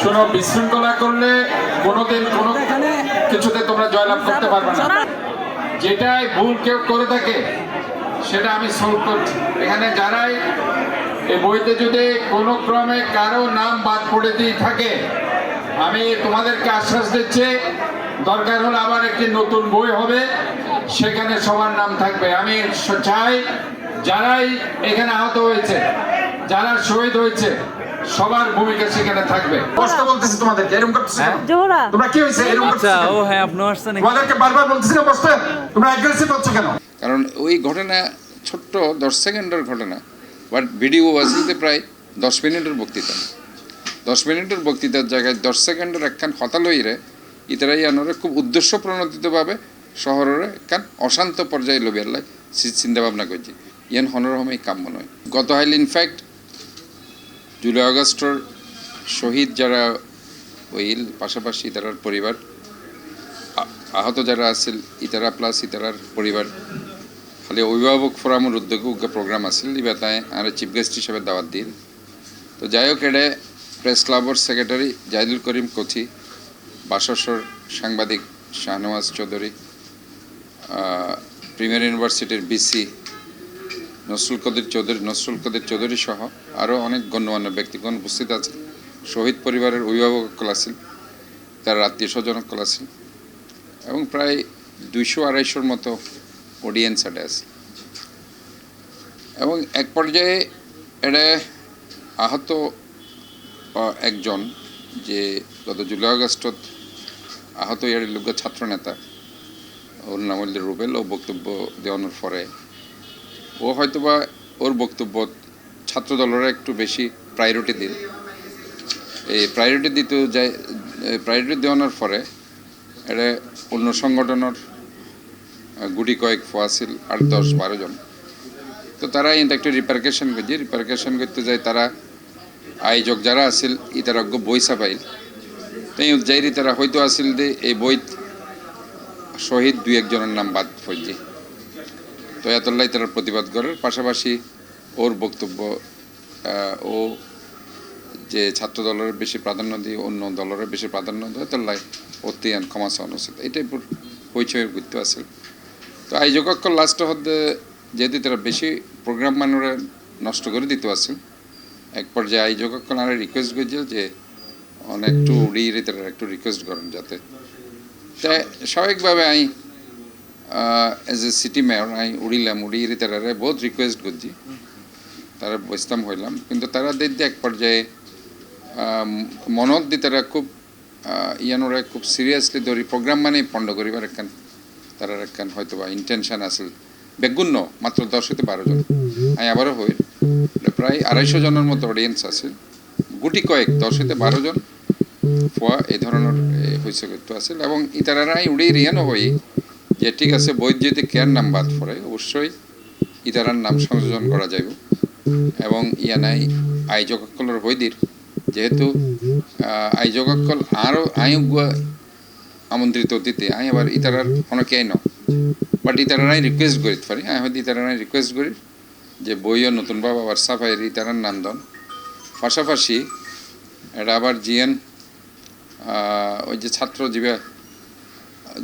শোনো, বিশৃঙ্খলা করলে কোনোদিন কোনো কিছুতে তোমরা জয়লাভ করতে পারবে না। যেটাই ভুল কেউ করে থাকে সেটা আমি সলভ করছি এখানে। যারাই এই বইতে যদি কোনো ক্রমে কারো নাম বাদ পড়ে দিয়ে থাকে, আমি তোমাদেরকে আশ্বাস দিচ্ছি, দরকার হলে আবার একটি নতুন বই হবে, সেখানে সবার নাম থাকবে। আমি চাই যারাই এখানে আহত হয়েছে, যারা শহীদ হয়েছে, সবার ভূমিকা সেখানে থাকবে। কষ্ট বলতেছি তোমাদেরকে, এরকম করতেছি তোমরা কি হয়েছে এরকম করতেছ? আচ্ছা, ও হ্যাঁ, আপনি আসছেন। তোমাদেরকে বারবার বলতেছি না বসতে, তোমরা অ্যাগ্রেসিভ হচ্ছ কেন? কারণ ওই ঘটনা ছোট্ট 10 সেকেন্ডের ঘটনা, বাট ভিডিও আসলে প্রায় 10 মিনিটের বক্তৃতা। 10 মিনিটের বক্তৃতার জায়গায় 10 সেকেন্ডের একখান হতালইরে ইতারাই আনরে খুব উদ্দেশ্য প্রণোদিতভাবে শহরের একখান অশান্ত পর্যায়ে লবিয়ার চিন্তা ভাবনা করছি। ইয়ান হনরহমেই কাম্য নয়। গত হাইল ইনফ্যাক্ট জুলাই আগস্টর শহীদ যারা হইল, পাশাপাশি ইতারার পরিবার, আহত যারা আছিল ইতারা প্লাস ইতারার পরিবার, খালি অভিভাবক ফোরামের উদ্যোগে উগ্র প্রোগ্রাম আছিল, ইবা তাই আর চিফ গেস্ট হিসেবে দাওয়াত দিল। তো যাই হোক, এডে প্রেস ক্লাবর সেক্রেটারি জাহিদুল করিম কোচি, বাসসর সাংবাদিক শাহনওয়াজ চৌধুরী, প্রিমিয়ার ইউনিভার্সিটির বিসি নসরুল কদির চৌধুরী সহ আরও অনেক গণ্যমান্য ব্যক্তিগণ উপস্থিত আছে। শহীদ পরিবারের অভিভাবক আছিল, তার আত্মীয় স্বজন আছিল, এবং প্রায় 200-250 মতো অডিয়েন্স আডে আছে। এবং এক পর্যায়ে এডে আহত একজন, যে গত জুলাই আগস্টত আহত ইয়ার লোক ছাত্র নেতা, ওর নাম হল রুবেল। ও বক্তব্য দেওয়ানোর পরে ও হয়তোবা ওর বক্তব্য ছাত্র দলের একটু বেশি প্রায়োরিটি দিল। এই প্রায়োরিটি দেওয়ানোর পরে এটা অন্য সংগঠনের গুটি কয়েক ফোয়াছিল 8-10-12 জন। তো তারা এটা একটু রিপারকেশন করতে যায়। তারা আয়োজক যারা আছিল ইতার অজ্ঞ বই ছাপাইল, তাই যাইরি তারা হয়তো আসিল যে এই বই শহীদ 2-1 জনের নাম বাদ পড়ছে। তো এতলাই তারা প্রতিবাদ করার পাশাপাশি ওর বক্তব্য, ও যে ছাত্র দলের বেশি প্রাধান্য দিয়ে অন্য দলের বেশি প্রাধান্য দেয়, তাল্লাই অত্যায়ন ক্ষমা চাওয়া উচিত, এটাই হইচয়ের গুরুত্ব আছে। তো আয়োজক লাস্ট হতে যেহেতু তারা বেশি প্রোগ্রাম মানুষরা নষ্ট করে দিতে আছে, এক পর্যায়ে আয়োজক আর রিকোয়েস্ট করছিল যে একটু উড়িয়ে তারা একটু রিকোয়েস্ট করেন যাতে। তাই স্বাভাবিকভাবে আমি এজ এ সিটি মেয়র উড়িয়ে তারা বহুত রিকোয়েস্ট করছি, তারা বসতাম হইলাম। কিন্তু তারা দেখতে এক পর্যায়ে মনত দি তারা খুব ইয়ানোরা খুব সিরিয়াসলি ধরি প্রোগ্রাম মানে পণ্ড করিবার একখান তারা একখান হয়তো বা ইন্টেনশন আসল বেগুণ্য। মাত্র 10-12 জন, আমি আবারও হই প্রায় 250 জনের মতো অডিয়েন্স আছে, গুটি কয়েক 10-12 জন ফোয়া এই ধরনের হয়েছে করতে আসল। এবং ইতারারাই উড়িয়ে রিয়ানো হই যে ঠিক আছে, বই যদি কেয়ার নাম বাদ পড়ে অবশ্যই ইতারার নাম সংযোজন করা যাইব। এবং ইয়ানাই আয়োজকসকলের হইদির যেহেতু আয়োজকসকল আরও আমন্ত্রিত অতিথি, আমি আবার ইতারার অনেকে ন, বাট ইতারারাই রিকোয়েস্ট করি পারি, আমি হয়তো ইতারারাই রিকোয়েস্ট করি যে বইও নতুনভাবে আবার সাফাইয়ের ইতারার নাম দেন। পাশাপাশি এটা আবার জিএন ওই যে ছাত্র জীবে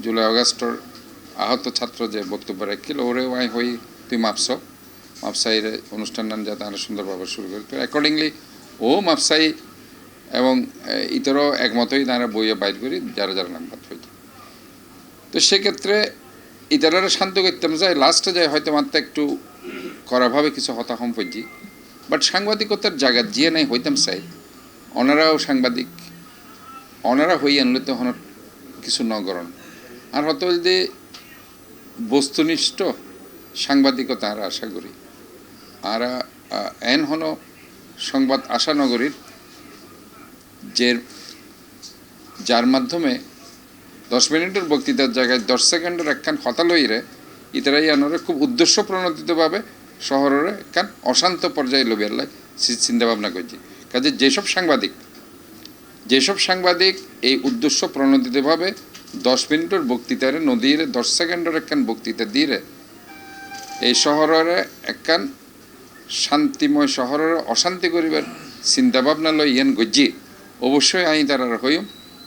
জুলাই আগস্টর আহত ছাত্র যে বক্তব্য রাখিল, ওরেও আমি হই তুই মাপসাইয়ের অনুষ্ঠান নাম যাতে আরও সুন্দরভাবে শুরু করি। তো অ্যাকর্ডিংলি ও মাপসাই এবং ইতরও একমতই তারা বইয়ে বাইর করি যারা যারা নাম বাদ হয়েছে। তো সেক্ষেত্রে ইতারারা শান্ত করতাম যায়, লাস্টে যায় হয়তো মাত্র একটু করাভাবে কিছু হতাহম পড়ছি। বাট সাংবাদিকতার জায়গা জিয়ে নাই হইতাম চাই, ওনারাও সাংবাদিক, ওনারা হই আনলে তো হন কিছু নগরণ আর হতো যে বস্তুনিষ্ঠ সাংবাদিকতা আর আশা করি। আর এন হন সংবাদ আশা নগরীর যে যার মাধ্যমে 10 মিনিটের বক্তৃতার জায়গায় 10 সেকেন্ডের একখান হতালইরে ইতারাই আনরে খুব উদ্দেশ্য প্রণোদিতভাবে শহরের একখান অশান্ত পর্যায়ে লবিয়ার চিন্তা ভাবনা করছি। কাজে যেসব সাংবাদিক এই উদ্দেশ্য প্রণোদিতভাবে 10 মিনিটের বক্তৃতারে নদীরে 10 সেকেন্ডের একখান বক্তৃতা দিয়ে এই শহরের একখান শান্তিময় শহরের অশান্তি করিবার চিন্তা ভাবনা লই ইয়ান গজ্জি, অবশ্যই আই তারা হইম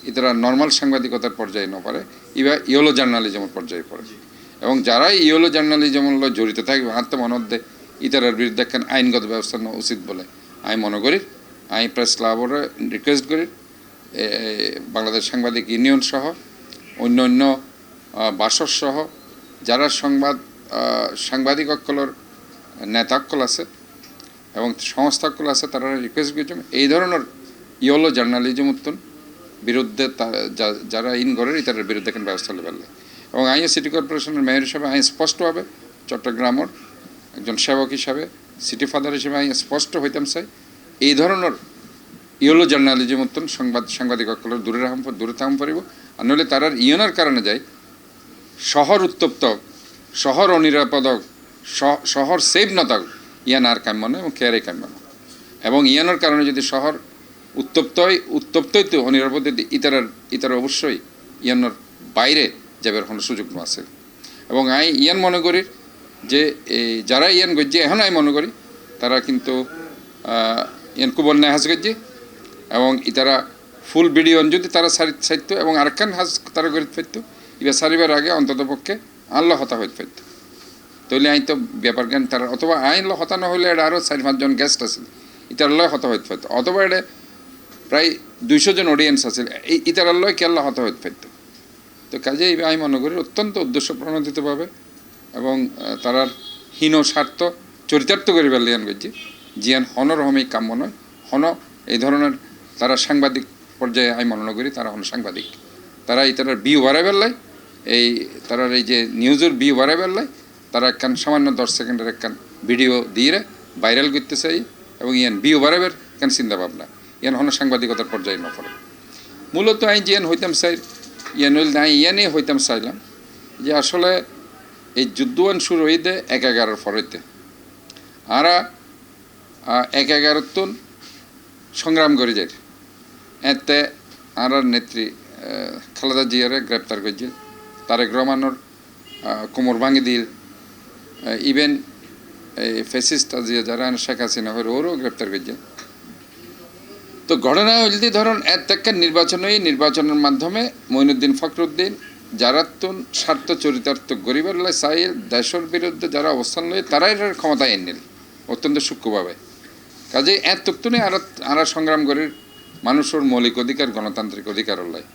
ইতারা নর্মাল সাংবাদিকতার পর্যায়ে ন পারে ইবা ইয়েলো জার্নালিজমের পর্যায়ে পড়ে এবং যারা ইয়েলো জার্নালিজম জড়িত থাকবে আত্মমনদ্দে ইতারার বিরুদ্ধে একখান আইনগত ব্যবস্থা নেওয়া উচিত বলে আমি মনে করি। আমি প্রেস ক্লাবরে রিকোয়েস্ট করি বাংলাদেশ সাংবাদিক ইউনিয়ন সহ অন্য অন্য বাসর সহ যারা সাংবাদিক অকলর নেতাকল আছে এবং সংস্থাকল আছে তারা রিকোয়েস্ট করছেন এই ধরনের ইয়েলো জার্নালিজম উত্তন বিরুদ্ধে যারা ইন করেন তাদের বিরুদ্ধে কেন ব্যবস্থা নেবেন এবং আইন সিটি কর্পোরেশনের মেয়র হিসাবে আইন স্পষ্টভাবে চট্টগ্রামের একজন সেবক হিসাবে সিটি ফাদার হিসেবে আইন স্পষ্ট হইতাম চাই এই ধরনের ইয়েলো জার্নালিজম উত্তন সাংবাদিক অকলের দূরে থাকাম পারিব আর নইলে তারার ইয়নের কারণে যায় শহর উত্তপ্ত শহর অনিরাপদক শহর সেভ নতাক ইয়ান আর কাম্য নয় এবং কেয়ারে কাম্য নয় এবং ইয়ানোর কারণে যদি শহর উত্তপ্তই তো অনিরাপদ ইতারা অবশ্যই ইয়ানোর বাইরে যাবার কোনো সুযোগ আছে এবং ইয়ান মনে করি যে যারা ইয়ান গজ্জি এখন আমি মনে করি তারা কিন্তু ইয়ান কুবল নেয় হাজ গজ্জি এবং ইতারা ফুল ভিডিও যদি তারা সারিত এবং আরেকখান হাজ তারা গরিত ফেরত এবার সারিবার আগে অন্তত পক্ষে আনলো হতা হইতে ফেরত তৈলে আইন তো ব্যাপার জ্ঞান তারা অথবা আইন হতা না হলে এটা আরও 4-5 জন গেস্ট আছে ইতারাল্লয় হতা হইতে ফেরত অথবা এটা প্রায় 200 জন অডিয়েন্স আছে ইতারাল্লয় কেল্লা হতা হইতে ফেরত তো কাজে আমি মনে করি অত্যন্ত উদ্দেশ্য প্রণোদিতভাবে এবং তারার হীন স্বার্থ চরিতার্থ করিবার লিয়ান গজ্জি জিয়ান হনরহমেই কাম্য নয় হন এই ধরনের তারা সাংবাদিক পর্যায়ে আমি মনে করি তারা হন সাংবাদিক তারা ইতারার বিউ বাড়াই বেলায় এই তারার এই যে নিউজের বিউ বাড়াই বেলায় তারা একখান সামান্য 10 সেকেন্ডের একখান ভিডিও দিয়ে ভাইরাল করতে চাই এবং ইয়ান বিউ বাড়াবের কেন চিন্তা ভাবনা ইয়ান হন সাংবাদিকতার পর্যায়ে ন পড়ে মূলত আমি জিয়ান হইতাম চাই ইয়ান হইল আমি ইয়ানই হইতাম চাইলাম যে আসলে এই যুদ্ধওয়ান শুরু হইতে 11-11 ফরইতে আরা 11-11 তুন সংগ্রাম করে যায় এতে আর নেত্রী খালেদা জিয়ারে গ্রেপ্তার করছে তারেক রহমানোর কোমর ভাঙি দিল ইভেন এই ফেসিস্ট আজিয়া যারা শেখ হাসিনা হয়ে ওরও গ্রেপ্তার করছে তো ঘটনা হইলতে ধরুন একটা নির্বাচনের মাধ্যমে মঈনুদ্দিন ফখরুদ্দিন যারা তুন স্বার্থ চরিতার্থ গরিবের লাই চাই দেশের বিরুদ্ধে যারা অবস্থান লয় তারাই এটার ক্ষমতা এনে অত্যন্ত সূক্ষ্মভাবে কাজে এতটুকুনি আরা সংগ্রাম করে মানুষের মৌলিক অধিকার গণতান্ত্রিক অধিকার লয়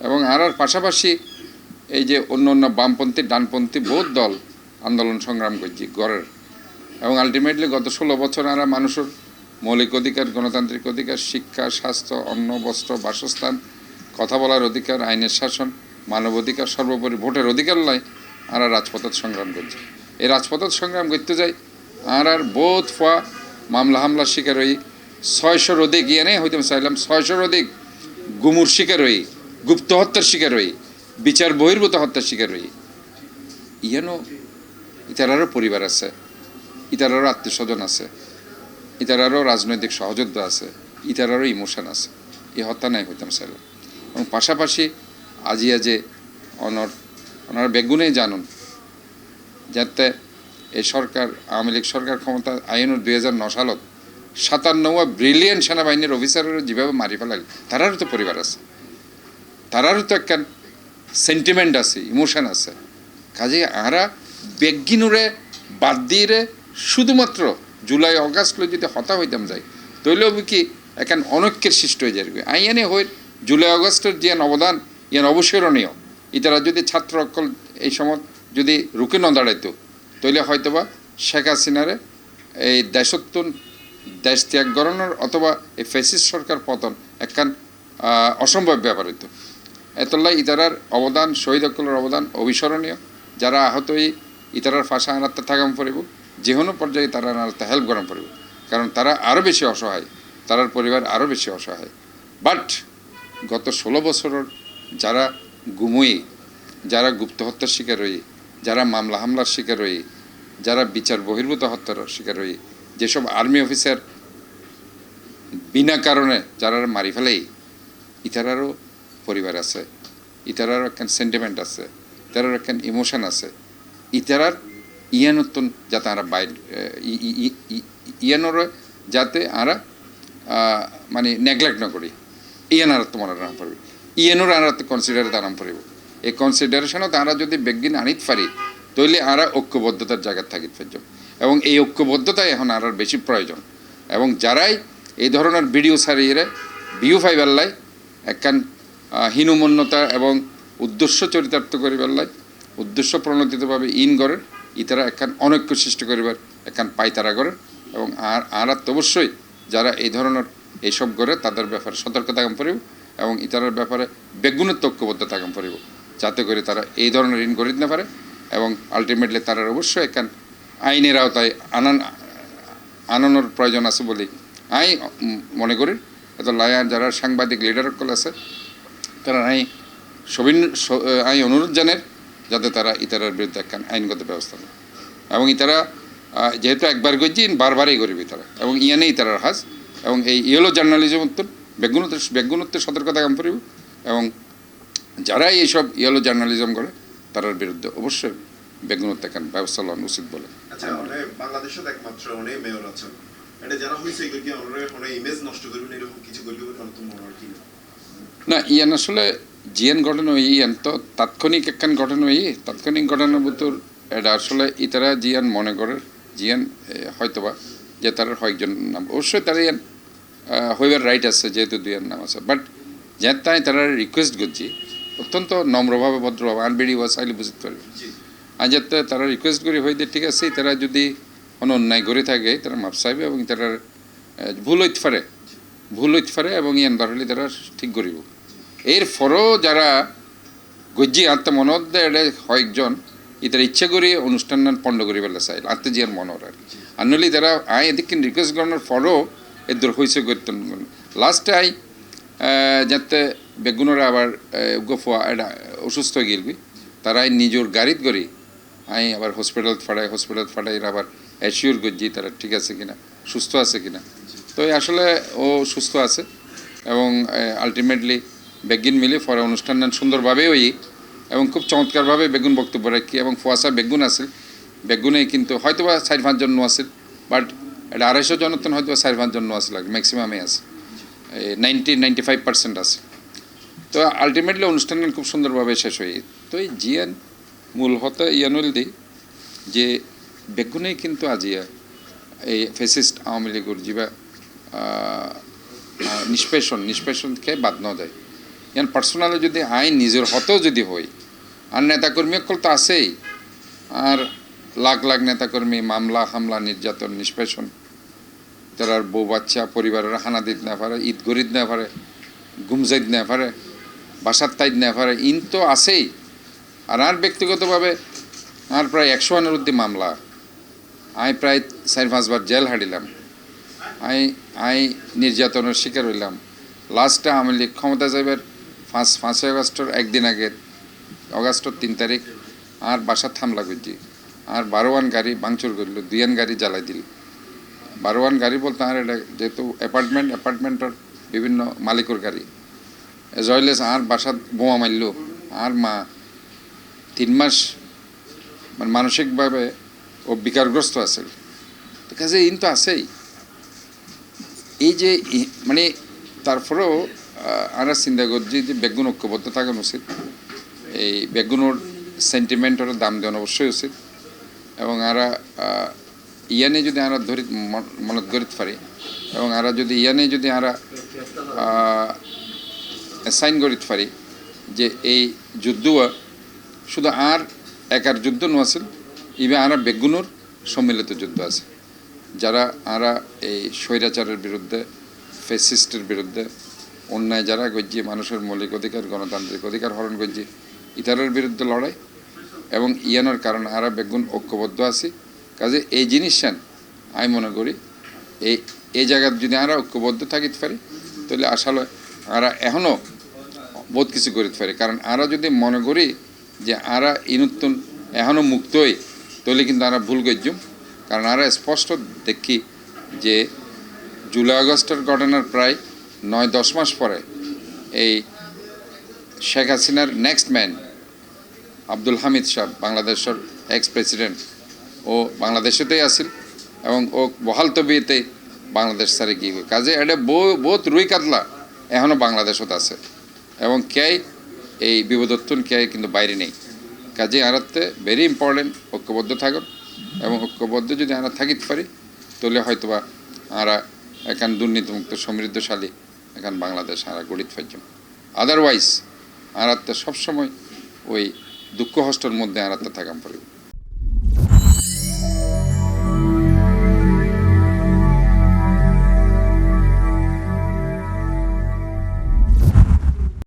এবং আর পাশাপাশি এই যে অন্য অন্য বামপন্থী ডানপন্থী বহুত দল আন্দোলন সংগ্রাম করছি গড়ের এবং আলটিমেটলি গত 16 বছর আরা মানুষের মৌলিক অধিকার গণতান্ত্রিক অধিকার শিক্ষা স্বাস্থ্য অন্ন বস্ত্র বাসস্থান কথা বলার অধিকার আইনের শাসন মানব অধিকার সর্বোপরি ভোটের অধিকার লয় আর রাজপথত সংগ্রাম করছে এই রাজপথত সংগ্রাম করতে যাই আর বোধ ফোয়া মামলা হামলার শিকার হই 600-র অধিক ইয়ে নেই হইতে চাইলাম 600-র অধিক গুমুর শিকার হই গুপ্ত হত্যার শিকার হই বিচার বহির্ভূত হত্যার শিকার হই ইয়ানো ইতারারও পরিবার আছে ইতারারও আত্মীয় স্বজন আছে ইতারারও রাজনৈতিক সহযোদ্ধা আছে ইতারারও ইমোশন আছে এই হত্যা নাই হইতাম চাইলাম এবং পাশাপাশি আজিয়া যে ওনারা বেগুনেই জানুন যাতে এই সরকার আওয়ামী লীগ সরকার ক্ষমতা আইনের 2009 সালত 57 ব্রিলিয়েন্ট সেনাবাহিনীর অফিসারের যেভাবে মারি ফেলাল তারারও তো পরিবার আছে তারারও তো একটা সেন্টিমেন্ট আছে ইমোশন আছে কাজে আরা বেগিনুরে বাদ দিয়ে শুধুমাত্র জুলাই অগাস্ট যদি হতা হইতাম যাই তৈলেও কি এখন অনৈক্যের সৃষ্টি হয়ে যাবে আইয়ানে হই জুলাই অগস্টের যে অবদান ইয়ান অবসরণীয় ইতারা যদি ছাত্র অকল এই সময় যদি রুকে ন দাঁড়াইতো তৈলে হয়তোবা শেখ হাসিনারে এই দেশ ত্যাগ করানোর অথবা এই ফ্যাসিস্ট সরকার পতন একখান অসম্ভব ব্যাপার হইতো এতলাই ইতারার অবদান শহীদ অকলের অবদান অবিস্মরণীয় যারা আহত ইতারার ফাঁসা আনাতে থাকাম পড়ব যে কোনো পর্যায়ে তারা আনাতে হেল্প করাম পড়ব কারণ তারা আরও বেশি অসহায় তারার পরিবার আরও বেশি অসহায় বাট গত 16 বছরের যারা গুমুই যারা গুপ্ত হত্যার শিকার হই যারা মামলা হামলার শিকার হই যারা বিচার বহির্ভূত হত্যার শিকার হই যেসব আর্মি অফিসার বিনা কারণে যারা মারি ফেলেই ইতারারও পরিবার আছে ইতারারও একখান সেন্টিমেন্ট আছে ইতারারও একখান ইমোশন আছে ইতারার ইয়ানতন যাতে আমরা ইয়ানোর যাতে আমরা মানে নেগলেক্ট না করি ইয়ান আর তোমার আরাম পড়বে ইয়েনোর আর কনসিডার আরাম পড়ব এই কনসিডারেশনও তারা যদি বেগিন আনিত পারি তাহলে আরা ঐক্যবদ্ধতার জায়গা থাকিত পারব এবং এই ঐক্যবদ্ধতাই এখন আর বেশি প্রয়োজন এবং যারাই এই ধরনের ভিডিও ছাড়িয়ে ভিউ ফাই বেল্লাই একখান হীনমন্যতা এবং উদ্দেশ্য চরিতার্থ করি বেল্লাই উদ্দেশ্য প্রণোদিতভাবে ইন করেন ইতারা একখান অনৈক্য সৃষ্টি করিবার একখান পাইতারা করেন এবং আর অবশ্যই যারা এই ধরনের এইসব করে তাদের ব্যাপারে সতর্ক থাকাম পড়ব এবং ইতারার ব্যাপারে বেগুনের ঐক্যবদ্ধ থাকাম পড়ব যাতে করে তারা এই ধরনের ঋণ করিতে না পারে এবং আলটিমেটলি তারা অবশ্যই একখান আইনের আওতায় আনানোর প্রয়োজন আছে বলে আমি মনে করি এত লায়ার যারা সাংবাদিক লিডারসকল আছে তারা আমি অনুরোধ জানের যাতে তারা ইতারার বিরুদ্ধে একখান আইনগত ব্যবস্থা নেয় এবং ইতারা যেহেতু একবার করছি বারবারই করবি তারা এবং ইয়ানেই তারার হাজ এবং এই ইয়েলো জার্নালিজম উত্তর বেগুনত্বের সতর্কতা কাম করিব এবং যারা এইসব ইয়েলো জার্নালিজম করে তার বিরুদ্ধে অবশ্যই বেগুনত্ব একখান ব্যবস্থা লওয়া উচিত বলে। আচ্ছা বাংলাদেশত একমাত্র অনেক মেয়র আছেন এটা যারা হয়েছে এগুলো কি অনেক ইমেজ নষ্ট করবেন এরকম কিছু করবে তো মনে হয় কি না ইয়ান আসলে জিএন ঘটনা ইয়ান তো তাৎক্ষণিক একখান ঘটনা তাৎক্ষণিক ঘটনার ভিতর এটা আসলে ইতারা জিয়ান মনে করে জিয়ান হয়তোবা যে তার কয়েকজন নাম অবশ্যই তারা ইয়ান হইবার রাইট আছে যেহেতু দুইয়ার নাম আছে বাট যে তাই তারা রিকোয়েস্ট করছি অত্যন্ত নম্রভাবে ভদ্রভাবে আনবেড়ি ওয়া চাইলে বুঝতে পারবে আর যাতে তারা রিকোয়েস্ট করি হইতে ঠিক আছে তারা যদি কোনো অন্যায় করে থাকে তারা মাপ চাইবে এবং তারা ভুল হইতে পারে এবং ইয়ান ধরলে তারা ঠিক করিব এর ফরও যারা গজ্জি আত্মা মনত দেয় কয়েকজন ইতারা ইচ্ছা করে অনুষ্ঠান পণ্ড করে ফেলে চাই আত্মা জিয়ার মনের আর নলি তারা এদিকে রিকোয়েস্ট করানোর ফরও এদের হয়েছে করতেন লাস্টে যাতে বেগুনরা আবার গফুয়া এটা অসুস্থ হয়ে গেলবি তারাই নিজের গাড়িত করি আবার হসপিটাল ফাটাই আবার অ্যাসিওর করছি তারা ঠিক আছে কিনা সুস্থ আছে কিনা তো আসলে ও সুস্থ আছে এবং আলটিমেটলি বেগুন মিলে পরে অনুষ্ঠান সুন্দরভাবে ওই এবং খুব চমৎকারভাবে বেগুন বক্তব্য রাখি এবং ফুয়াশা বেগুন আছে বেগুনে কিন্তু হয়তো বা 4-5 জন আছে বাট এটা 250 জনের তো হয়তো 4-5 জন আছে লাগে ম্যাক্সিমামে আছে 90-95% আছে তো আলটিমেটলি অনুষ্ঠান খুব সুন্দরভাবে শেষ হয়ে তো এই জিয়ান মূল হতে ইয়ানুল দিই যে বেগুনে কিন্তু আজিয়া এই ফেসিস্ট আওয়ামী লীগের যা নিষ্পেষণকে বাদ ন যায় ইয়ান পার্সোনালি যদি আইন নিজের হতেও যদি হই আর নেতাকর্মী অকল তো আছেই আর লাখ লাখ নেতাকর্মী মামলা হামলা নির্যাতন নিষ্পেষণ তার বউ বাচ্চা পরিবারের হানা দিতে না পারে ঈদ গরিদ না পারে গুমজাইদ না পারে বাসার তাইদ না পারে ইন তো আছেই আর ব্যক্তিগতভাবে আর প্রায় 100 ঊর্ধ্বে মামলা আমি প্রায় 4-5 বার জেল হারিলাম আমি নির্যাতনের শিকার হইলাম লাস্টে আওয়ামী লীগ ক্ষমতা যাইবার 5 আগস্টের একদিন আগে অগাস্টের 3 তারিখ আর বাসার হামলা করছি আর 12 গাড়ি ভাঙচুর করল 2 গাড়ি জ্বালাই দিল 12 গাড়ি বলতে আর এটা যেহেতু অ্যাপার্টমেন্টের বিভিন্ন মালিকের গাড়ি জয়লেস আর বাসাত বোমা মারল আর মা 3 মাস মানে মানসিকভাবে ও বিকারগ্রস্ত আছে কাজে ইন তো আছেই এই যে মানে তারপরেও আমরা চিন্তা করছি যে বেগুন ঐক্যবদ্ধ থাকানো উচিত এই বেগুনের সেন্টিমেন্টের দাম দেওয়া অবশ্যই উচিত এবং আমরা ইয়ানে যদি আমরা ধরি মনত করিতে পারি এবং আমরা যদি ইয়ানে যদি আমরা সাইন করিতে পারি যে এই যুদ্ধ শুধু আর একার যুদ্ধ নোয়াছিল ইভে আমরা বেগুনের সম্মিলিত যুদ্ধ আছে যারা আমরা এই স্বৈরাচারের বিরুদ্ধে ফেসিস্টের বিরুদ্ধে অন্যায় যারা গজ্জি মানুষের মৌলিক অধিকার গণতান্ত্রিক অধিকার হরণ গজ্জি ইতারের বিরুদ্ধে লড়াই এবং ইয়ানোর কারণে আমরা বেগুন ঐক্যবদ্ধ আছি কাজে এই জিনিসটান আমি মনে করি এই জায়গায় যদি আমরা ঐক্যবদ্ধ থাকিতে পারি তাহলে আসলে আমরা এখনও বহুত কিছু করিতে পারি কারণ আমরা যদি মনে করি যে আমরা ইনুত্তন এখনও মুক্তই তাহলে কিন্তু আমরা ভুল করছুম কারণ আমরা স্পষ্ট দেখি যে জুলাই আগস্টের ঘটনার প্রায় 9-10 মাস পরে এই শেখ হাসিনার নেক্সট ম্যান আব্দুল হামিদ সাহেব বাংলাদেশের এক্স প্রেসিডেন্ট ও বাংলাদেশেতেই আসিল এবং ও বহাল তবিয়েতে বাংলাদেশ সারে গিয়ে কাজে এটা বহুত রুই কাতলা এখনও বাংলাদেশত আছে এবং কে এই বিপদত্তন কে কিন্তু বাইরে নেই। কাজে আরাতে ভেরি ইম্পর্টেন্ট ঐক্যবদ্ধ থাকুন এবং ঐক্যবদ্ধ যদি আমরা থাকিতে পারি তাহলে হয়তোবা আমরা এখান দুর্নীতিমুক্ত সমৃদ্ধশালী এখান বাংলাদেশ আমরা গড়িত পারতাম। আদারওয়াইজ আরাতে সবসময় ওই দুঃখ হস্টের মধ্যে আরাতে থাকাম পারি।